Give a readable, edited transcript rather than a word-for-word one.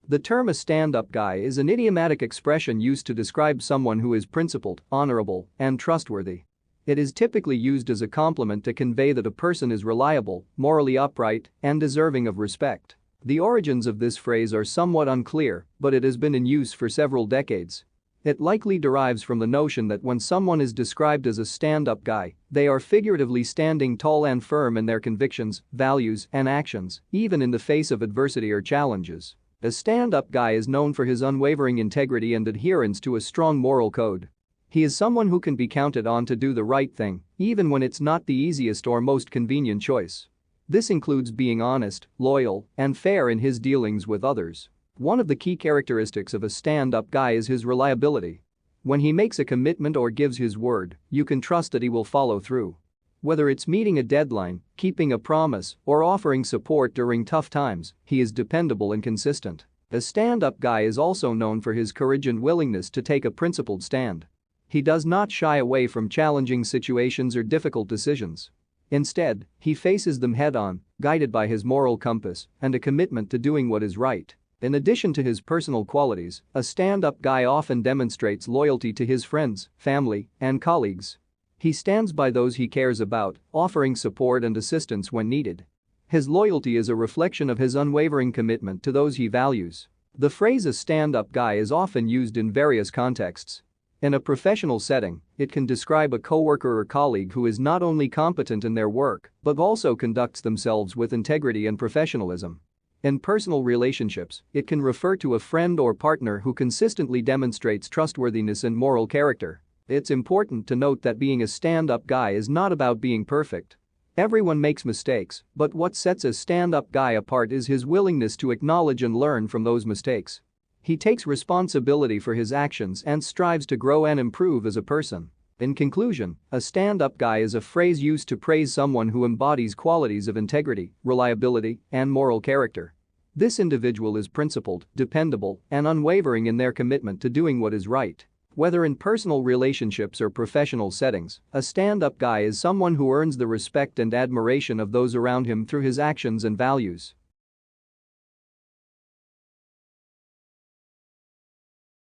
The term "a stand-up guy" is an idiomatic expression used to describe someone who is principled, honorable, and trustworthy. It is typically used as a compliment to convey that a person is reliable, morally upright, and deserving of respect. The origins of this phrase are somewhat unclear, but it has been in use for several decades. It likely derives from the notion that when someone is described as a stand-up guy, they are figuratively standing tall and firm in their convictions, values, and actions, even in the face of adversity or challenges. A stand-up guy is known for his unwavering integrity and adherence to a strong moral code. He is someone who can be counted on to do the right thing, even when it's not the easiest or most convenient choice. This includes being honest, loyal, and fair in his dealings with others. One of the key characteristics of a stand-up guy is his reliability. When he makes a commitment or gives his word, you can trust that he will follow through. Whether it's meeting a deadline, keeping a promise, or offering support during tough times, he is dependable and consistent. A stand-up guy is also known for his courage and willingness to take a principled stand. He does not shy away from challenging situations or difficult decisions. Instead, he faces them head-on, guided by his moral compass and a commitment to doing what is right. In addition to his personal qualities, a stand-up guy often demonstrates loyalty to his friends, family, and colleagues. He stands by those he cares about, offering support and assistance when needed. His loyalty is a reflection of his unwavering commitment to those he values. The phrase "a stand-up guy" is often used in various contexts. In a professional setting, it can describe a coworker or colleague who is not only competent in their work but also conducts themselves with integrity and professionalism. In personal relationships, it can refer to a friend or partner who consistently demonstrates trustworthiness and moral character. It's important to note that being a stand-up guy is not about being perfect. Everyone makes mistakes, but what sets a stand-up guy apart is his willingness to acknowledge and learn from those mistakes. He takes responsibility for his actions and strives to grow and improve as a person. In conclusion, a stand-up guy is a phrase used to praise someone who embodies qualities of integrity, reliability, and moral character. This individual is principled, dependable, and unwavering in their commitment to doing what is right. Whether in personal relationships or professional settings, a stand-up guy is someone who earns the respect and admiration of those around him through his actions and values.